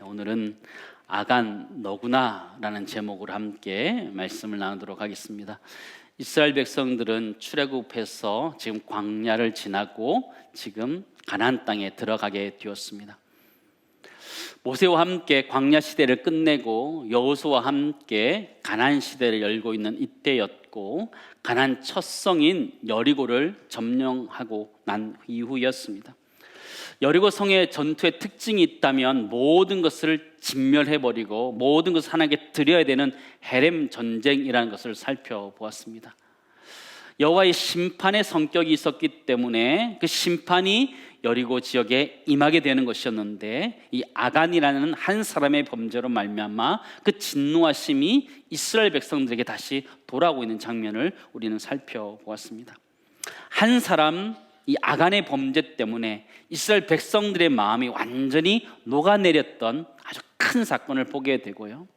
오늘은 아간 너구나 라는 제목으로 함께 말씀을 나누도록 하겠습니다. 이스라엘 백성들은 출애굽해서 지금 광야를 지나고 지금 가나안 땅에 들어가게 되었습니다. 모세와 함께 광야 시대를 끝내고 여호수아와 함께 가나안 시대를 열고 있는 이때였고, 가나안 첫 성인 여리고를 점령하고 난 이후였습니다. 여리고 성의 전투의 특징이 있다면 모든 것을 진멸해버리고 모든 것을 하나님께 드려야 되는 헤렘 전쟁이라는 것을 살펴보았습니다. 여호와의 심판의 성격이 있었기 때문에 그 심판이 여리고 지역에 임하게 되는 것이었는데, 이 아간이라는 한 사람의 범죄로 말미암아 그 진노하심이 이스라엘 백성들에게 다시 돌아오고 있는 장면을 우리는 살펴보았습니다. 한 사람, 이 아간의 범죄 때문에 이스라엘 백성들의 마음이 완전히 녹아내렸던 아주 큰 사건을 보게 되고요,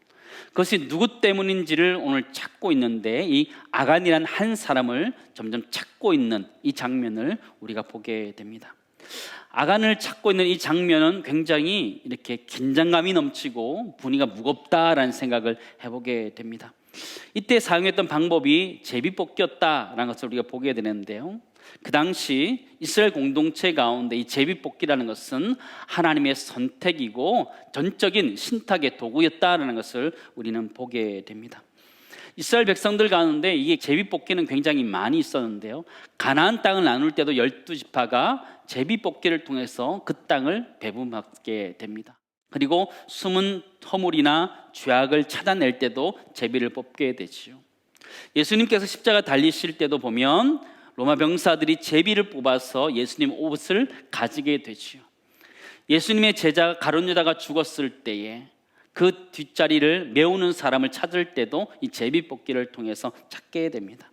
그것이 누구 때문인지를 오늘 찾고 있는데, 이 아간이란 한 사람을 점점 찾고 있는 이 장면을 우리가 보게 됩니다. 아간을 찾고 있는 이 장면은 굉장히 이렇게 긴장감이 넘치고 분위기가 무겁다라는 생각을 해보게 됩니다. 이때 사용했던 방법이 제비뽑기였다라는 것을 우리가 보게 되는데요, 그 당시 이스라엘 공동체 가운데 이 제비뽑기라는 것은 하나님의 선택이고 전적인 신탁의 도구였다라는 것을 우리는 보게 됩니다. 이스라엘 백성들 가운데 이게 제비뽑기는 굉장히 많이 있었는데요, 가나안 땅을 나눌 때도 12지파가 제비뽑기를 통해서 그 땅을 배분받게 됩니다. 그리고 숨은 허물이나 죄악을 찾아낼 때도 제비를 뽑게 되지요. 예수님께서 십자가 달리실 때도 보면 로마 병사들이 제비를 뽑아서 예수님 옷을 가지게 되지요. 예수님의 제자 가룟 유다가 죽었을 때에 그 뒷자리를 메우는 사람을 찾을 때도 이 제비뽑기를 통해서 찾게 됩니다.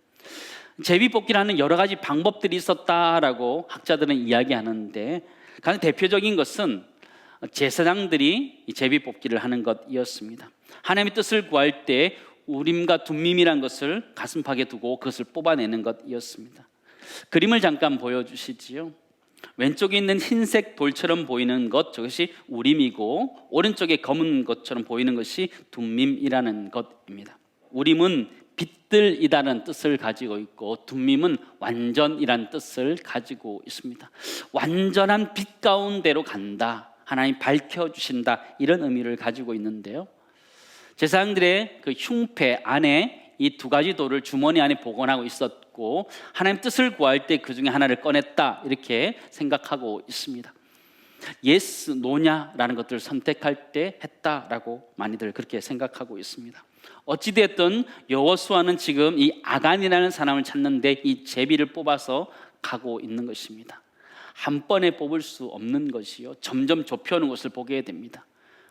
제비뽑기라는 여러 가지 방법들이 있었다라고 학자들은 이야기하는데, 가장 대표적인 것은 제사장들이 이 제비뽑기를 하는 것이었습니다. 하나님의 뜻을 구할 때 우림과 둠밈이란 것을 가슴팍에 두고 그것을 뽑아내는 것이었습니다. 그림을 잠깐 보여주시지요. 왼쪽에 있는 흰색 돌처럼 보이는 것, 저것이 우림이고, 오른쪽에 검은 것처럼 보이는 것이 둠밈이라는 것입니다. 우림은 빛들이라는 뜻을 가지고 있고, 둠밈은 완전이라는 뜻을 가지고 있습니다. 완전한 빛 가운데로 간다, 하나님 밝혀주신다, 이런 의미를 가지고 있는데요, 제사장들의 그 흉패 안에 이 두 가지 돌을 주머니 안에 보관하고 있었고, 하나님 뜻을 구할 때 그 중에 하나를 꺼냈다, 이렇게 생각하고 있습니다. 예스, 노냐라는 것들을 선택할 때 했다라고 많이들 그렇게 생각하고 있습니다. 어찌됐든 여호수아는 지금 이 아간이라는 사람을 찾는데 이 제비를 뽑아서 가고 있는 것입니다. 한 번에 뽑을 수 없는 것이요, 점점 좁혀오는 것을 보게 됩니다.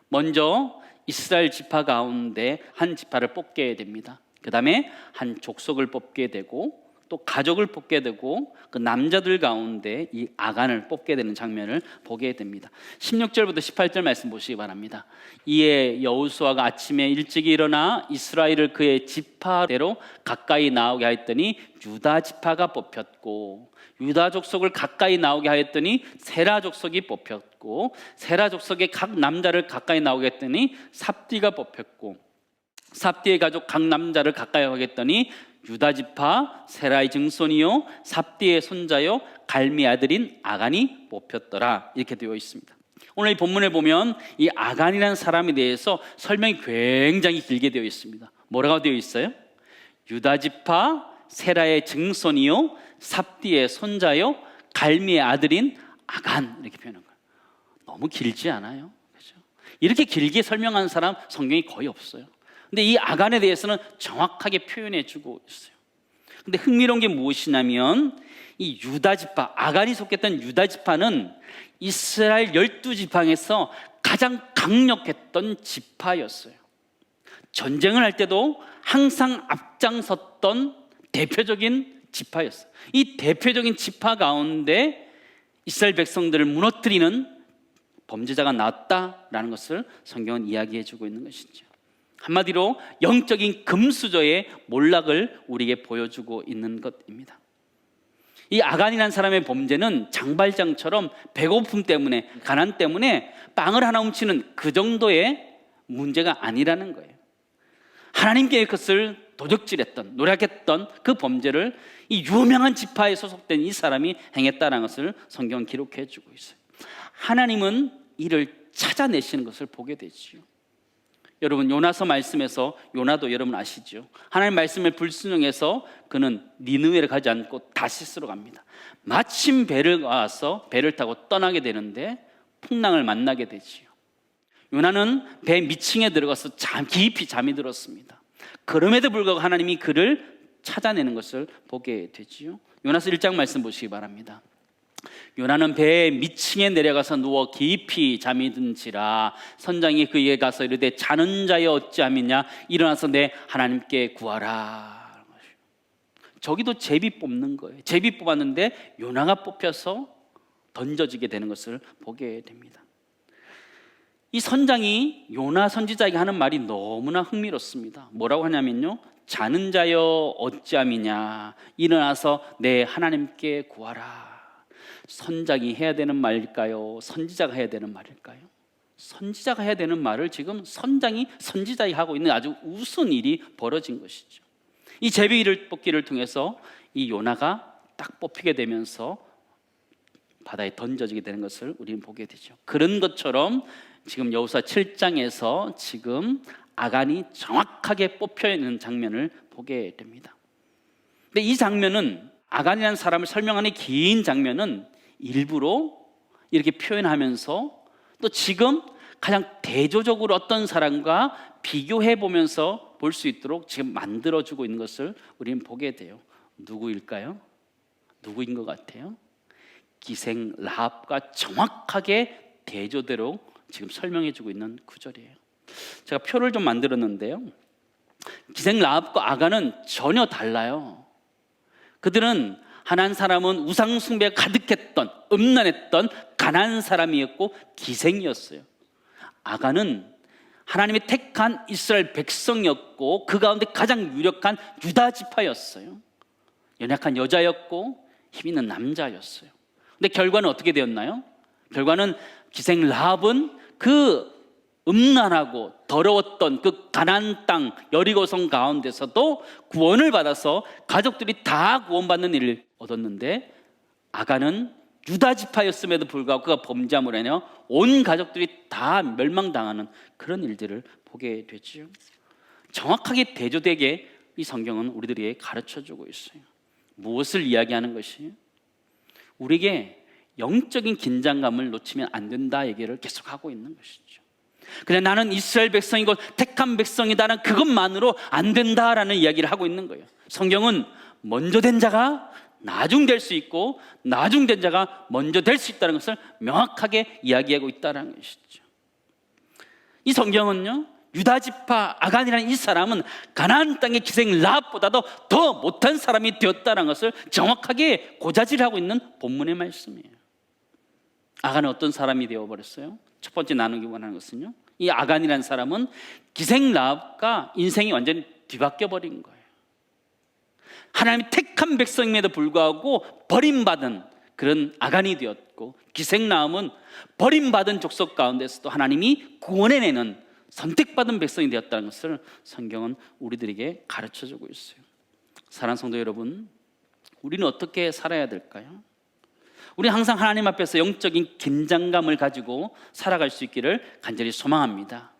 먼저 이스라엘 지파 가운데 한 지파를 뽑게 됩니다. 그 다음에 한 족속을 뽑게 되고, 또 가족을 뽑게 되고, 그 남자들 가운데 이 아간을 뽑게 되는 장면을 보게 됩니다. 16절부터 18절 말씀 보시기 바랍니다. 이에 여호수아가 아침에 일찍 일어나 이스라엘을 그의 지파대로 가까이 나오게 하였더니 유다 지파가 뽑혔고, 유다 족속을 가까이 나오게 하였더니 세라 족속이 뽑혔고, 세라 족속의 각 남자를 가까이 나오게 했더니 삽디가 뽑혔고, 삽디의 가족 각 남자를 가까이 하겠더니 유다 지파 세라의 증손이요 삽디의 손자요 갈미 아들인 아간이 뽑혔더라, 이렇게 되어 있습니다. 오늘 이 본문을 보면 이 아간이라는 사람에 대해서 설명이 굉장히 길게 되어 있습니다. 뭐라고 되어 있어요? 유다 지파 세라의 증손이요 삽디의 손자요 갈미의 아들인 아간, 이렇게 표현한 거예요. 너무 길지 않아요? 그렇죠? 이렇게 길게 설명하는 사람 성경이 거의 없어요. 근데 이 아간에 대해서는 정확하게 표현해 주고 있어요. 근데 흥미로운 게 무엇이냐면, 이 유다지파, 아간이 속했던 유다지파는 이스라엘 12지파에서 가장 강력했던 지파였어요. 전쟁을 할 때도 항상 앞장섰던 대표적인 지파였어요. 이 대표적인 지파 가운데 이스라엘 백성들을 무너뜨리는 범죄자가 나왔다라는 것을 성경은 이야기해 주고 있는 것이죠. 한마디로 영적인 금수저의 몰락을 우리에게 보여주고 있는 것입니다. 이 아간이라는 사람의 범죄는 장발장처럼 배고픔 때문에, 가난 때문에 빵을 하나 훔치는 그 정도의 문제가 아니라는 거예요. 하나님께 그것을 도적질했던, 노력했던 그 범죄를 이 유명한 지파에 소속된 이 사람이 행했다는 것을 성경은 기록해 주고 있어요. 하나님은 이를 찾아내시는 것을 보게 되지요. 여러분, 요나서 말씀에서, 요나도 여러분 아시죠? 하나님 말씀에 불순종해서 그는 니느웨를 가지 않고 다시스로 갑니다. 마침 배를 와서 배를 타고 떠나게 되는데 풍랑을 만나게 되지요. 요나는 배 밑층에 들어가서 깊이 잠이 들었습니다. 그럼에도 불구하고 하나님이 그를 찾아내는 것을 보게 되지요. 요나서 1장 말씀 보시기 바랍니다. 요나는 배의 밑층에 내려가서 누워 깊이 잠이 든지라 선장이 그에게 가서 이르되 자는 자여 어찌함이냐 일어나서 내 하나님께 구하라. 저기도 제비 뽑는 거예요. 제비 뽑았는데 요나가 뽑혀서 던져지게 되는 것을 보게 됩니다. 이 선장이 요나 선지자에게 하는 말이 너무나 흥미롭습니다. 뭐라고 하냐면요, 자는 자여 어찌함이냐 일어나서 내 하나님께 구하라. 선장이 해야 되는 말일까요? 선지자가 해야 되는 말일까요? 선지자가 해야 되는 말을 지금 선장이 선지자에게 하고 있는 아주 우스운 일이 벌어진 것이죠. 이 제비 뽑기를 통해서 이 요나가 딱 뽑히게 되면서 바다에 던져지게 되는 것을 우리는 보게 되죠. 그런 것처럼 지금 여호수아 7장에서 지금 아간이 정확하게 뽑혀 있는 장면을 보게 됩니다. 근데 이 장면은, 아간이라는 사람을 설명하는 긴 장면은 일부러 이렇게 표현하면서 또 지금 가장 대조적으로 어떤 사람과 비교해 보면서 볼 수 있도록 지금 만들어주고 있는 것을 우리는 보게 돼요. 누구일까요? 누구인 것 같아요? 기생 라합과 정확하게 대조대로 지금 설명해주고 있는 구절이에요. 제가 표를 좀 만들었는데요, 기생 라합과 아간은 전혀 달라요. 그들은 한 사람은 우상 숭배가 가득했던, 음란했던 가난한 사람이었고 기생이었어요. 아간은 하나님이 택한 이스라엘 백성이었고 그 가운데 가장 유력한 유다 지파였어요. 연약한 여자였고 힘 있는 남자였어요. 근데 결과는 어떻게 되었나요? 결과는 기생 라합은 그 음란하고 더러웠던 그 가나안 땅 여리고성 가운데서도 구원을 받아서 가족들이 다 구원받는 일을 얻었는데, 아간은 유다 지파였음에도 불구하고 그가 범죄함으로 인하여 온 가족들이 다 멸망당하는 그런 일들을 보게 되죠. 정확하게 대조되게 이 성경은 우리들에게 가르쳐주고 있어요. 무엇을 이야기하는 것이에요? 우리에게 영적인 긴장감을 놓치면 안 된다 얘기를 계속하고 있는 것이죠. 그냥 나는 이스라엘 백성이고 택한 백성이다라는 그것만으로 안 된다라는 이야기를 하고 있는 거예요. 성경은 먼저 된 자가 나중 될 수 있고 나중 된 자가 먼저 될 수 있다는 것을 명확하게 이야기하고 있다는 것이죠. 이 성경은요, 유다 지파 아간이라는 이 사람은 가나안 땅의 기생 라합보다도 더 못한 사람이 되었다는 것을 정확하게 고자질하고 있는 본문의 말씀이에요. 아간은 어떤 사람이 되어버렸어요? 첫 번째 나누기 원하는 것은요, 이 아간이라는 사람은 기생 라합과 인생이 완전히 뒤바뀌어 버린 거예요. 하나님이 택한 백성임에도 불구하고 버림받은 그런 아간이 되었고, 기생 라합은 버림받은 족속 가운데서도 하나님이 구원해내는 선택받은 백성이 되었다는 것을 성경은 우리들에게 가르쳐주고 있어요. 사랑하는 성도 여러분, 우리는 어떻게 살아야 될까요? 우리 항상 하나님 앞에서 영적인 긴장감을 가지고 살아갈 수 있기를 간절히 소망합니다.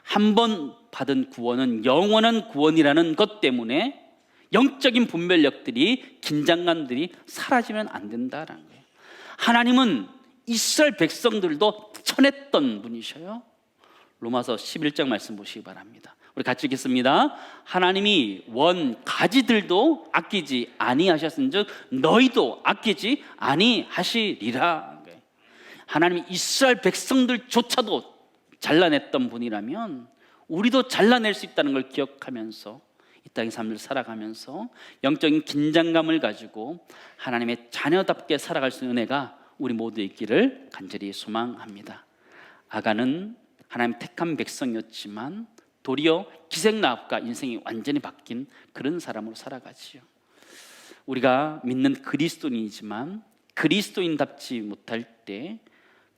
한 번 받은 구원은 영원한 구원이라는 것 때문에 영적인 분별력들이, 긴장감들이 사라지면 안 된다는 거예요. 하나님은 이스라엘 백성들도 쳐냈던 분이셔요. 로마서 11장 말씀 보시기 바랍니다. 우리 같이 읽겠습니다. 하나님이 원 가지들도 아끼지 아니하셨은즉 너희도 아끼지 아니하시리라. 하나님이 이스라엘 백성들조차도 잘라냈던 분이라면 우리도 잘라낼 수 있다는 걸 기억하면서 이 땅의 삶을 살아가면서 영적인 긴장감을 가지고 하나님의 자녀답게 살아갈 수 있는 은혜가 우리 모두에 있기를 간절히 소망합니다. 아간은 하나님 택한 백성이었지만 도리어 기생 라합과 인생이 완전히 바뀐 그런 사람으로 살아가지요. 우리가 믿는 그리스도인이지만 그리스도인답지 못할 때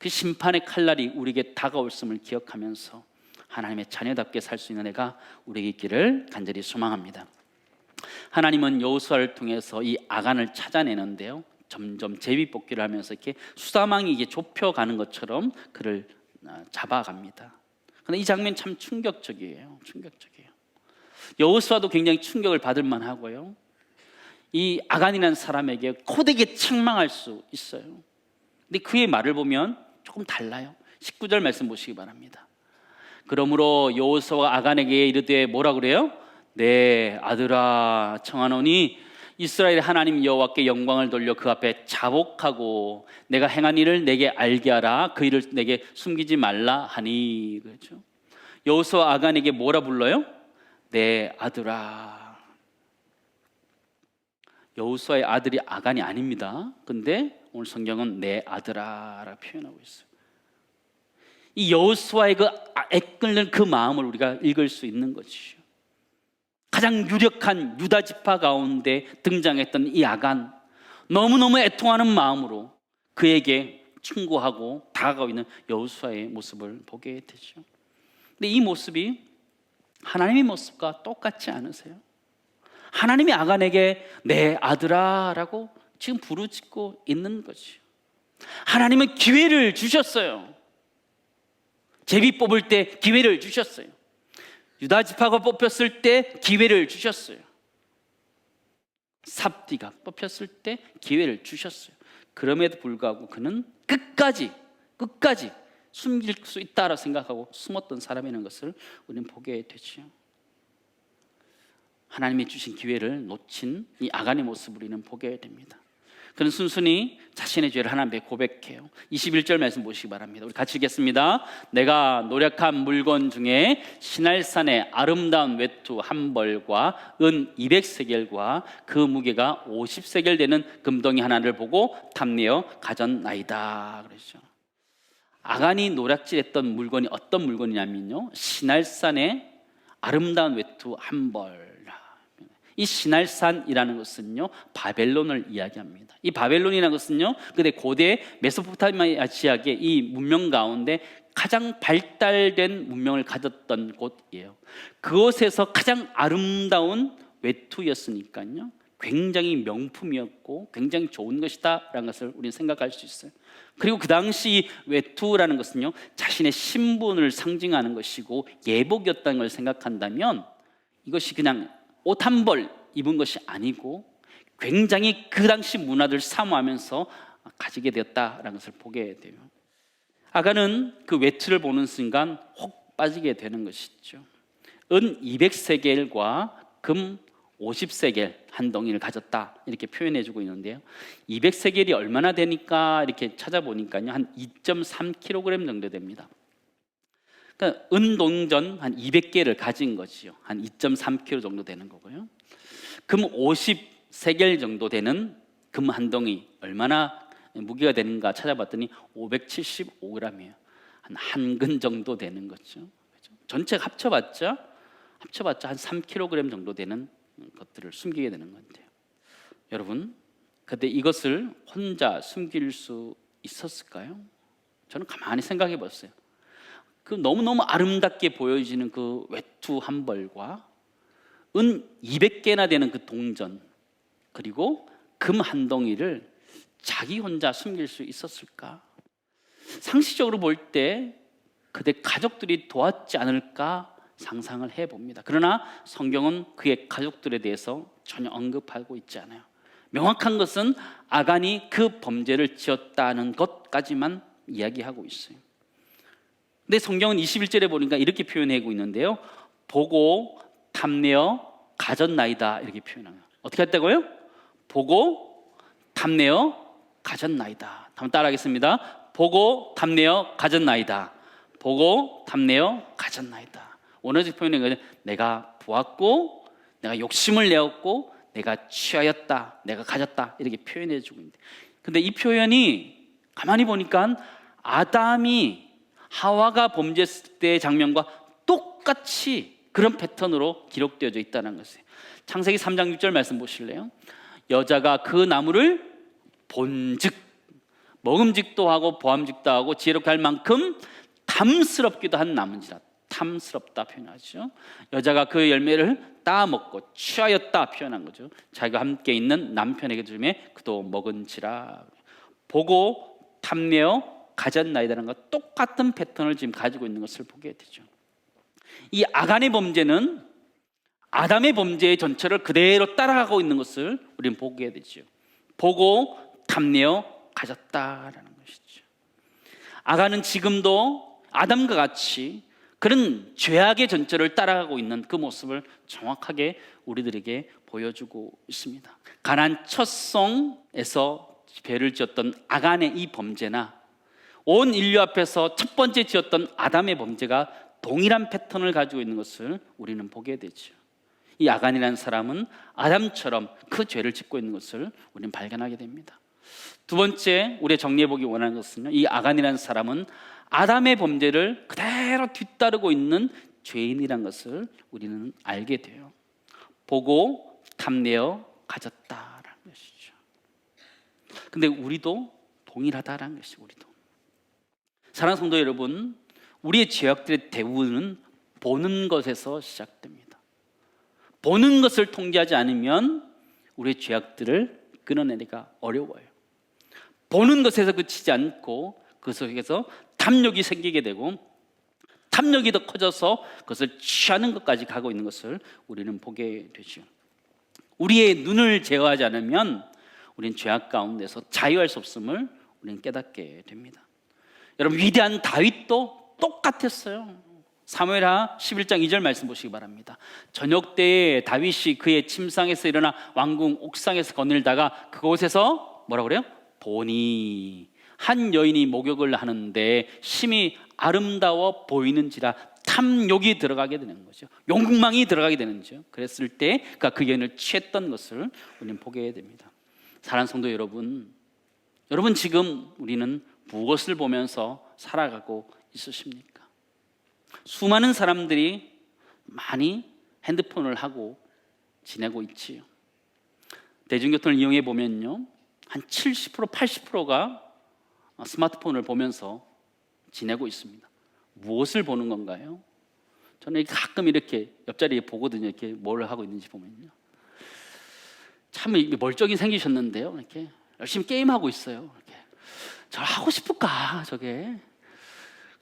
그 심판의 칼날이 우리에게 다가올음을 기억하면서 하나님의 자녀답게 살 수 있는 애가 우리에게 있기를 간절히 소망합니다. 하나님은 여호수아를 통해서 이 아간을 찾아내는데요, 점점 제비뽑기를 하면서 이렇게 수사망이 이게 좁혀가는 것처럼 그를 잡아갑니다. 그런데 이 장면 참 충격적이에요. 여호수아도 굉장히 충격을 받을 만하고요, 이 아간이라는 사람에게 코되게 책망할 수 있어요. 근데 그의 말을 보면 조금 달라요. 19절 말씀 보시기 바랍니다. 그러므로 여호수아가 아간에게 이르되 뭐라 그래요? 내 아들아 청하노니 이스라엘 하나님 여호와께 영광을 돌려 그 앞에 자복하고 내가 행한 일을 내게 알게 하라. 그 일을 내게 숨기지 말라 하니. 그렇죠? 여호수아 아간에게 뭐라 불러요? 내 아들아. 여호수아의 아들이 아간이 아닙니다. 근데 오늘 성경은 내 아들아라고 표현하고 있어요. 이 여호수아의 그 애끓는 그 마음을 우리가 읽을 수 있는 것이죠. 가장 유력한 유다 지파 가운데 등장했던 이 아간, 너무너무 애통하는 마음으로 그에게 충고하고 다가가고 있는 여호수아의 모습을 보게 되죠. 근데 이 모습이 하나님의 모습과 똑같지 않으세요? 하나님이 아간에게 내 아들아 라고 지금 부르짖고 있는 거죠. 하나님은 기회를 주셨어요. 제비 뽑을 때 기회를 주셨어요. 유다 지파가 뽑혔을 때 기회를 주셨어요. 삽디가 뽑혔을 때 기회를 주셨어요. 그럼에도 불구하고 그는 끝까지 숨길 수 있다라고 생각하고 숨었던 사람이라는 것을 우리는 보게 되죠. 하나님이 주신 기회를 놓친 이 아간의 모습을 우리는 보게 됩니다. 그는 순순히 자신의 죄를 하나님께 고백해요. 21절 말씀 보시기 바랍니다. 우리 같이 읽겠습니다. 내가 노력한 물건 중에 시날산의 아름다운 외투 한 벌과 은 200세겔과 그 무게가 50세겔 되는 금덩이 하나를 보고 탐내어 가졌나이다. 그러죠. 아간이 노략질했던 물건이 어떤 물건이냐면요, 시날산의 아름다운 외투 한 벌. 이 시날산이라는 것은요, 바벨론을 이야기합니다. 이 바벨론이라는 것은요, 그때 고대 메소포타미아 지역의 이 문명 가운데 가장 발달된 문명을 가졌던 곳이에요. 그곳에서 가장 아름다운 외투였으니까요, 굉장히 명품이었고 굉장히 좋은 것이다라는 것을 우리는 생각할 수 있어요. 그리고 그 당시 외투라는 것은요, 자신의 신분을 상징하는 것이고 예복이었다는 걸 생각한다면 이것이 그냥 옷 한 벌 입은 것이 아니고 굉장히 그 당시 문화를 사모하면서 가지게 되었다라는 것을 보게 돼요. 아간은 그 외투를 보는 순간 혹 빠지게 되는 것이죠. 은 200세겔과 금 50세겔 한 덩이를 가졌다, 이렇게 표현해주고 있는데요, 200세겔이 얼마나 되니까 이렇게 찾아보니까요, 한 2.3kg 정도 됩니다. 그러니까 은동전 한 200개를 가진 거지요. 한 2.3kg 정도 되는 거고요. 금 50세겔 정도 되는 금 한 덩이 얼마나 무게가 되는가 찾아봤더니 575g이에요. 한 근 정도 되는 거죠. 전체 합쳐봤자 한 3kg 정도 되는 것들을 숨기게 되는 건데요. 여러분, 그때 이것을 혼자 숨길 수 있었을까요? 저는 가만히 생각해 봤어요. 그 너무너무 아름답게 보여지는 그 외투 한 벌과 은 200개나 되는 그 동전, 그리고 금 한 덩이를 자기 혼자 숨길 수 있었을까? 상식적으로 볼 때 그대 가족들이 도왔지 않을까 상상을 해봅니다. 그러나 성경은 그의 가족들에 대해서 전혀 언급하고 있지 않아요. 명확한 것은 아간이 그 범죄를 지었다는 것까지만 이야기하고 있어요. 근데 성경은 21절에 보니까 이렇게 표현하고 있는데요, 보고 탐내어 가졌나이다, 이렇게 표현합니다. 어떻게 했다고요? 보고 탐내어 가졌나이다. 한번 따라하겠습니다. 보고 탐내어 가졌나이다. 보고 탐내어 가졌나이다. 원어적 표현은 내가 보았고, 내가 욕심을 내었고, 내가 취하였다, 내가 가졌다, 이렇게 표현해 주고 있는데, 근데 이 표현이 가만히 보니까 아담이 하와가 범죄했을 때의 장면과 똑같이 그런 패턴으로 기록되어져 있다는 것이에요. 창세기 3장 6절 말씀 보실래요? 여자가 그 나무를 본즉 먹음직도 하고 보암직도 하고 지혜롭게 할 만큼 탐스럽기도 한 나무니라. 탐스럽다 표현하죠. 여자가 그 열매를 따먹고 취하였다 표현한 거죠. 자기가 함께 있는 남편에게 주매 그도 먹은지라. 보고 탐내어 가졌나이다라는 것 똑같은 패턴을 지금 가지고 있는 것을 보게 되죠. 이 아간의 범죄는 아담의 범죄의 전체를 그대로 따라가고 있는 것을 우리는 보게 되죠. 보고 탐내어 가졌다라는 것이죠. 아간은 지금도 아담과 같이 그런 죄악의 전체를 따라가고 있는 그 모습을 정확하게 우리들에게 보여주고 있습니다. 가나안 첫 성에서 죄를 지었던 아간의 이 범죄나 온 인류 앞에서 첫 번째 지었던 아담의 범죄가 동일한 패턴을 가지고 있는 것을 우리는 보게 되죠. 이 아간이라는 사람은 아담처럼 그 죄를 짓고 있는 것을 우리는 발견하게 됩니다. 두 번째 우리가 정리해보기 원하는 것은요, 이 아간이라는 사람은 아담의 범죄를 그대로 뒤따르고 있는 죄인이라는 것을 우리는 알게 돼요. 보고 탐내어 가졌다라는 것이죠. 근데 우리도 동일하다라는 것이죠. 우리도. 사랑하는 성도 여러분, 우리의 죄악들의 대부분은 보는 것에서 시작됩니다. 보는 것을 통제하지 않으면 우리의 죄악들을 끊어내기가 어려워요. 보는 것에서 그치지 않고 그 속에서 탐욕이 생기게 되고 탐욕이 더 커져서 그것을 취하는 것까지 가고 있는 것을 우리는 보게 되죠. 우리의 눈을 제어하지 않으면 우리는 죄악 가운데서 자유할 수 없음을 우리는 깨닫게 됩니다. 여러분, 위대한 다윗도 똑같았어요. 사무엘하 11장 2절 말씀 보시기 바랍니다. 저녁 때에 다윗이 그의 침상에서 일어나 왕궁 옥상에서 거닐다가 그곳에서 뭐라고 그래요? 보니 한 여인이 목욕을 하는데 심히 아름다워 보이는지라 탐욕이 들어가게 되는 거죠. 욕망이 들어가게 되는 거죠. 그랬을 때 그가 그 여인을 취했던 것을 우리는 보게 됩니다. 사랑하는 성도 여러분, 여러분 지금 우리는 무엇을 보면서 살아가고 있으십니까? 수많은 사람들이 많이 핸드폰을 하고 지내고 있지요. 대중교통을 이용해 보면요, 한 70%, 80%가 스마트폰을 보면서 지내고 있습니다. 무엇을 보는 건가요? 저는 가끔 이렇게 옆자리에 보거든요. 이렇게 뭘 하고 있는지 보면요, 참 멀쩡히 생기셨는데요, 이렇게 열심히 게임하고 있어요. 이렇게. 저걸 하고 싶을까? 저게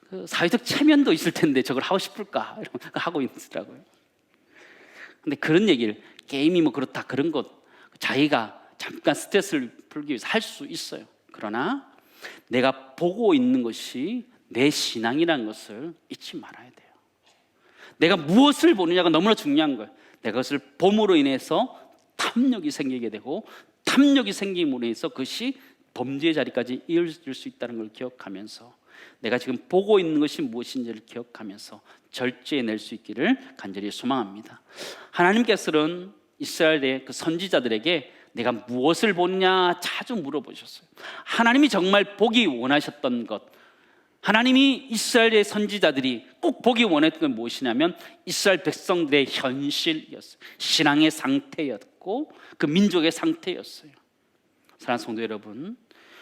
그 사회적 체면도 있을 텐데 저걸 하고 싶을까? 이런 거 하고 있더라고요. 근데 그런 얘기를, 게임이 뭐 그렇다 그런 것 자기가 잠깐 스트레스를 풀기 위해서 할 수 있어요. 그러나 내가 보고 있는 것이 내 신앙이라는 것을 잊지 말아야 돼요. 내가 무엇을 보느냐가 너무나 중요한 거예요. 내가 그것을 봄으로 인해서 탐욕이 생기게 되고 탐욕이 생김으로 인해서 그것이 범죄의 자리까지 이어질 수 있다는 걸 기억하면서 내가 지금 보고 있는 것이 무엇인지를 기억하면서 절제해낼 수 있기를 간절히 소망합니다. 하나님께서는 이스라엘의 그 선지자들에게 내가 무엇을 보느냐 자주 물어보셨어요. 하나님이 정말 보기 원하셨던 것, 하나님이 이스라엘의 선지자들이 꼭 보기 원했던 건 무엇이냐면 이스라엘 백성들의 현실이었어요. 신앙의 상태였고 그 민족의 상태였어요. 사랑하는 성도 여러분,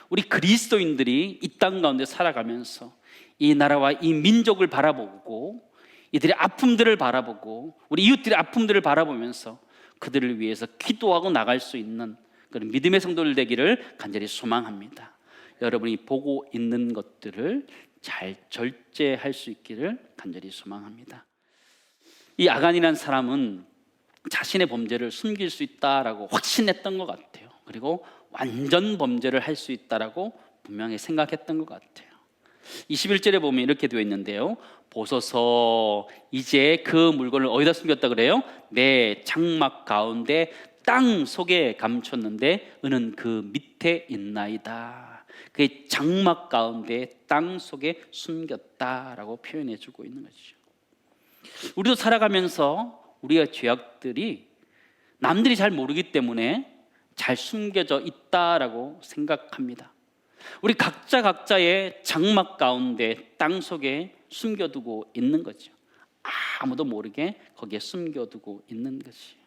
우리 그리스도인들이 이 땅 가운데 살아가면서 이 나라와 이 민족을 바라보고 이들의 아픔들을 바라보고 우리 이웃들의 아픔들을 바라보면서 그들을 위해서 기도하고 나갈 수 있는 그런 믿음의 성도들 되기를 간절히 소망합니다. 여러분이 보고 있는 것들을 잘 절제할 수 있기를 간절히 소망합니다. 이 아간이라는 사람은 자신의 범죄를 숨길 수 있다라고 확신했던 것 같아요. 그리고 완전 범죄를 할 수 있다라고 분명히 생각했던 것 같아요. 21절에 보면 이렇게 되어 있는데요, 보소서 이제 그 물건을 어디다 숨겼다 그래요? 내 장막 가운데 땅 속에 감췄는데 은은 그 밑에 있나이다. 그 장막 가운데 땅 속에 숨겼다라고 표현해주고 있는 것이죠. 우리도 살아가면서 우리의 죄악들이 남들이 잘 모르기 때문에 잘 숨겨져 있다라고 생각합니다. 우리 각자의 장막 가운데 땅 속에 숨겨두고 있는 거죠. 아무도 모르게 거기에 숨겨두고 있는 것이에요.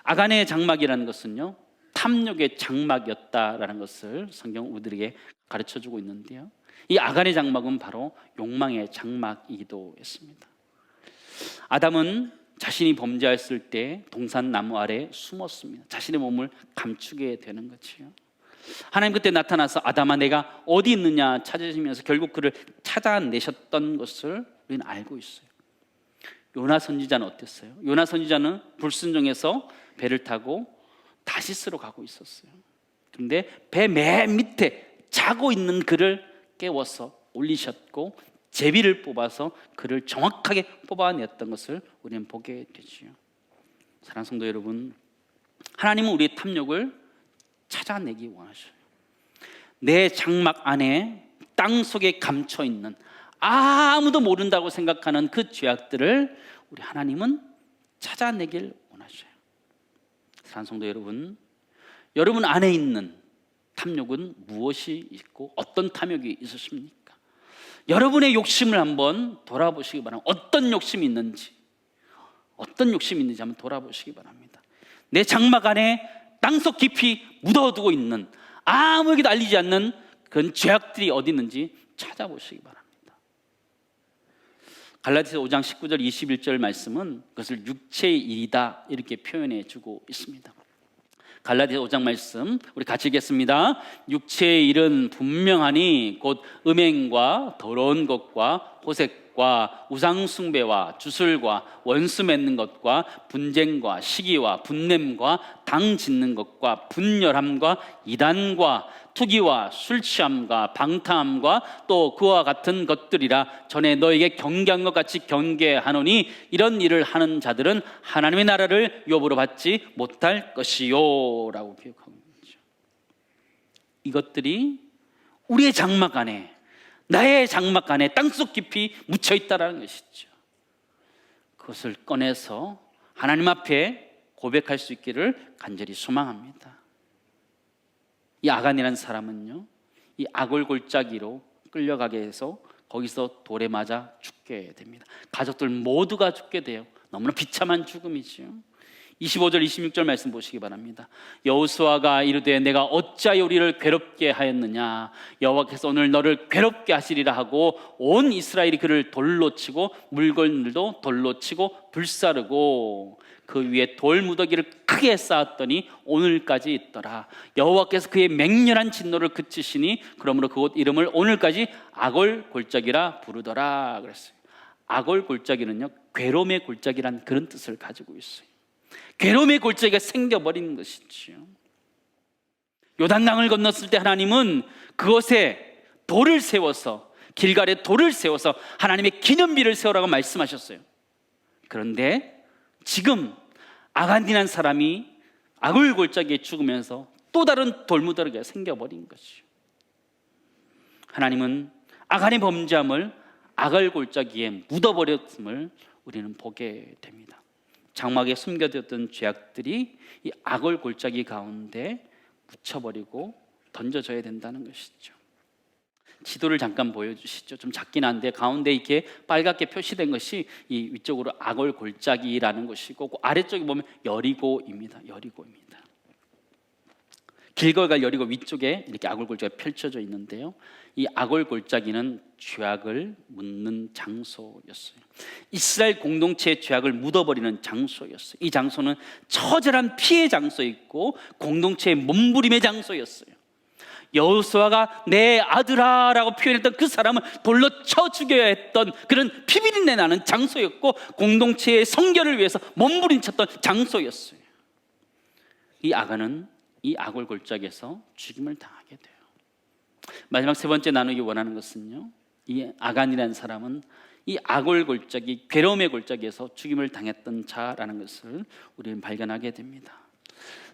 아간의 장막이라는 것은요, 탐욕의 장막이었다라는 것을 성경 우리들에게 가르쳐주고 있는데요, 이 아간의 장막은 바로 욕망의 장막이기도 했습니다. 아담은 자신이 범죄했을 때 동산나무 아래 숨었습니다. 자신의 몸을 감추게 되는 거지요. 하나님 그때 나타나서 아담아 내가 어디 있느냐 찾으시면서 결국 그를 찾아내셨던 것을 우리는 알고 있어요. 요나 선지자는 어땠어요? 요나 선지자는 불순종해서 배를 타고 다시스로 가고 있었어요. 그런데 배 맨 밑에 자고 있는 그를 깨워서 올리셨고 제비를 뽑아서 그를 정확하게 뽑아냈던 것을 우리는 보게 되지요. 사랑하는 성도 여러분, 하나님은 우리의 탐욕을 찾아내기 원하셔요. 내 장막 안에 땅속에 감춰있는 아무도 모른다고 생각하는 그 죄악들을 우리 하나님은 찾아내길 원하셔요. 사랑하는 성도 여러분, 여러분 안에 있는 탐욕은 무엇이 있고 어떤 탐욕이 있으십니까? 여러분의 욕심을 한번 돌아보시기 바랍니다. 어떤 욕심이 있는지 한번 돌아보시기 바랍니다. 내 장막 안에 땅속 깊이 묻어두고 있는 아무에게도 알리지 않는 그런 죄악들이 어디 있는지 찾아보시기 바랍니다. 갈라디아서 5장 19절 21절 말씀은 그것을 육체의 일이다 이렇게 표현해 주고 있습니다. 갈라디아서 5장 말씀 우리 같이 읽겠습니다. 육체의 일은 분명하니 곧 음행과 더러운 것과 호색과 우상숭배와 주술과 원수 맺는 것과 분쟁과 시기와 분냄과 당 짓는 것과 분열함과 이단과 투기와 술취함과 방탕함과 또 그와 같은 것들이라. 전에 너에게 경계한 것 같이 경계하노니 이런 일을 하는 자들은 하나님의 나라를 유업으로 받지 못할 것이요 라고 기억하고 있죠. 이것들이 우리의 장막 안에, 나의 장막 안에 땅속 깊이 묻혀있다는 것이죠. 그것을 꺼내서 하나님 앞에 고백할 수 있기를 간절히 소망합니다. 이 아간이라는 사람은요, 이 악을 골짜기로 끌려가게 해서 거기서 돌에 맞아 죽게 됩니다. 가족들 모두가 죽게 돼요. 너무나 비참한 죽음이지요. 25절 26절 말씀 보시기 바랍니다. 여호수아가 이르되 내가 어찌하여 우리를 괴롭게 하였느냐, 여호와께서 오늘 너를 괴롭게 하시리라 하고 온 이스라엘이 그를 돌로 치고 물건들도 돌로 치고 불사르고 그 위에 돌 무더기를 크게 쌓았더니 오늘까지 있더라. 여호와께서 그의 맹렬한 진노를 그치시니 그러므로 그곳 이름을 오늘까지 악을 골짜기라 부르더라 그랬어요. 악을 골짜기는요, 괴로움의 골짜기란 그런 뜻을 가지고 있어요. 괴로움의 골짜기가 생겨버린 것이지요. 요단강을 건넜을 때 하나님은 그곳에 돌을 세워서, 길갈에 돌을 세워서 하나님의 기념비를 세우라고 말씀하셨어요. 그런데 지금 아간이라는 사람이 악을 골짜기에 죽으면서 또 다른 돌무더기가 생겨버린 것이죠. 하나님은 아간의 범죄함을 악을 골짜기에 묻어버렸음을 우리는 보게 됩니다. 장막에 숨겨졌던 죄악들이 이 악을 골짜기 가운데 묻혀버리고 던져져야 된다는 것이죠. 지도를 잠깐 보여주시죠. 좀 작긴 한데 가운데 이렇게 빨갛게 표시된 것이 이 위쪽으로 악을 골짜기라는 것이고, 그 아래쪽에 보면 여리고입니다. 여리고입니다. 길거가 여리고 위쪽에 이렇게 악을 골짜기가 펼쳐져 있는데요, 이 악을 골짜기는 죄악을 묻는 장소였어요. 이스라엘 공동체의 죄악을 묻어버리는 장소였어요. 이 장소는 처절한 피해 장소였고 공동체의 몸부림의 장소였어요. 여호수아가 내 아들아 라고 표현했던 그 사람은 돌로 쳐 죽여야 했던 그런 피비린내 나는 장소였고 공동체의 성결을 위해서 몸부림쳤던 장소였어요. 이 아간은 이 악을 골짜기에서 죽임을 당하게 돼요. 마지막 세 번째 나누기 원하는 것은요, 이 아간이라는 사람은 이 악을 골짜기, 괴로움의 골짜기에서 죽임을 당했던 자라는 것을 우리는 발견하게 됩니다.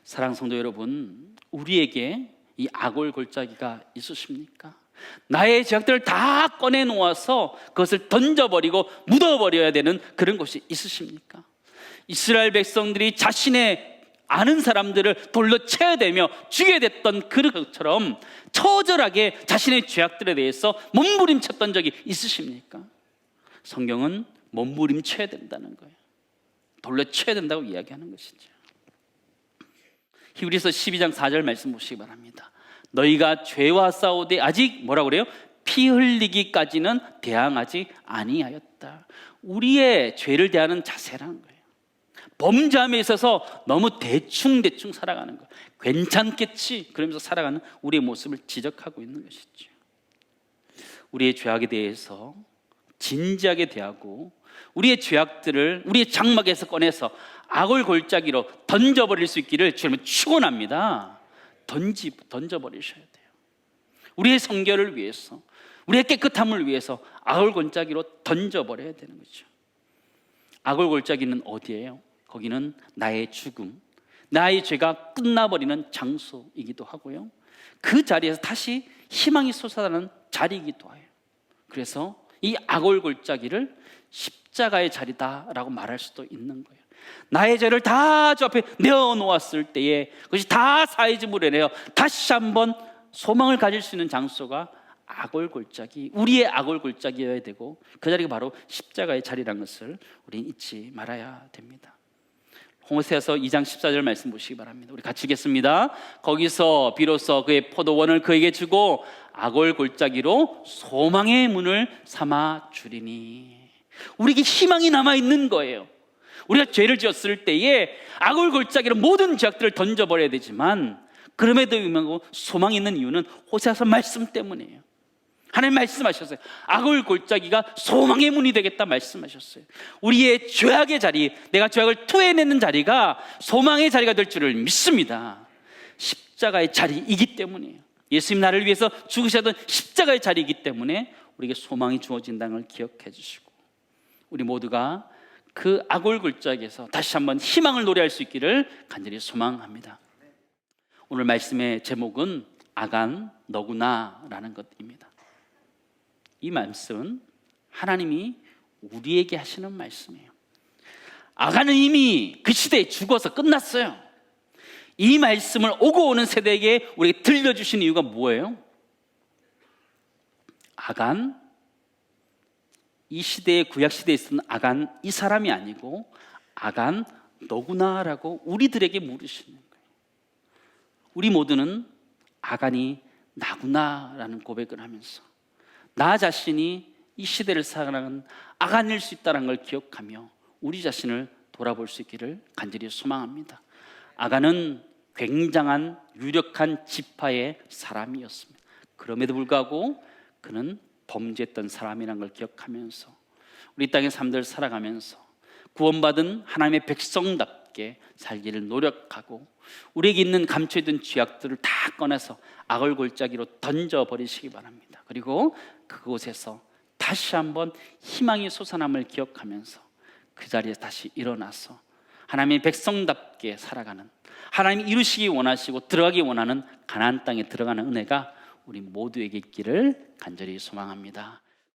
사랑하는 성도 여러분, 우리에게 이 악을 골짜기가 있으십니까? 나의 죄악들을 다 꺼내놓아서 그것을 던져버리고 묻어버려야 되는 그런 것이 있으십니까? 이스라엘 백성들이 자신의 아는 사람들을 돌로 쳐야 되며 죽여야 됐던 그것처럼 처절하게 자신의 죄악들에 대해서 몸부림쳤던 적이 있으십니까? 성경은 몸부림쳐야 된다는 거예요. 돌로 쳐야 된다고 이야기하는 것이죠. 히브리서 12장 4절 말씀 보시기 바랍니다. 너희가 죄와 싸우되 아직 뭐라고 그래요? 피 흘리기까지는 대항하지 아니하였다. 우리의 죄를 대하는 자세라는 거예요. 범죄함에 있어서 너무 대충 살아가는 거, 괜찮겠지 그러면서 살아가는 우리의 모습을 지적하고 있는 것이죠. 우리의 죄악에 대해서 진지하게 대하고 우리의 죄악들을 우리의 장막에서 꺼내서 악을 골짜기로 던져버릴 수 있기를 주님은 축원합니다. 던져버리셔야 돼요. 우리의 성결을 위해서, 우리의 깨끗함을 위해서 악을 골짜기로 던져버려야 되는 거죠. 악을 골짜기는 어디예요? 거기는 나의 죽음, 나의 죄가 끝나버리는 장소이기도 하고요, 그 자리에서 다시 희망이 솟아나는 자리이기도 해요. 그래서 이 악을 골짜기를 십자가의 자리다라고 말할 수도 있는 거예요. 나의 죄를 다 저 앞에 내어놓았을 때에 그것이 다 사해짐으로 인하여 다시 한번 소망을 가질 수 있는 장소가 악을 골짜기, 우리의 악을 골짜기여야 되고, 그 자리가 바로 십자가의 자리라는 것을 우리는 잊지 말아야 됩니다. 호세아서 2장 14절 말씀 보시기 바랍니다. 우리 같이 읽겠습니다. 거기서 비로소 그의 포도원을 그에게 주고 악을 골짜기로 소망의 문을 삼아 주리니. 우리에게 희망이 남아있는 거예요. 우리가 죄를 지었을 때에 악을 골짜기로 모든 죄악들을 던져버려야 되지만, 그럼에도 불구하고 소망이 있는 이유는 호세아서 말씀 때문이에요. 하나님 말씀하셨어요. 악을 골짜기가 소망의 문이 되겠다 말씀하셨어요. 우리의 죄악의 자리, 내가 죄악을 토해내는 자리가 소망의 자리가 될 줄을 믿습니다. 십자가의 자리이기 때문이에요. 예수님 나를 위해서 죽으셨던 십자가의 자리이기 때문에 우리에게 소망이 주어진다는 걸 기억해 주시고, 우리 모두가 그 악을 골짜기에서 다시 한번 희망을 노래할 수 있기를 간절히 소망합니다. 오늘 말씀의 제목은 아간 너구나 라는 것입니다. 이 말씀은 하나님이 우리에게 하시는 말씀이에요. 아간은 이미 그 시대에 죽어서 끝났어요. 이 말씀을 오고 오는 세대에게 우리에게 들려주신 이유가 뭐예요? 아간, 이 시대의 구약시대에 있었던 아간, 이 사람이 아니고 아간 너구나라고 우리들에게 물으시는 거예요. 우리 모두는 아간이 나구나라는 고백을 하면서 나 자신이 이 시대를 살아가는 아간일 수 있다는 걸 기억하며 우리 자신을 돌아볼 수 있기를 간절히 소망합니다. 아간은 굉장한 유력한 지파의 사람이었습니다. 그럼에도 불구하고 그는 범죄했던 사람이라는 걸 기억하면서 우리 땅의 삶들을 살아가면서 구원받은 하나님의 백성답게 살기를 노력하고, 우리에게 있는 감춰있던 죄악들을 다 꺼내서 악을 골짜기로 던져버리시기 바랍니다. 그리고 그곳에서 다시 한번 희망의 솟아남을 기억하면서 그 자리에서 다시 일어나서 하나님의 백성답게 살아가는, 하나님이 이루시기 원하시고 들어가기 원하는 가나안 땅에 들어가는 은혜가 우리 모두에게 있기를 간절히 소망합니다.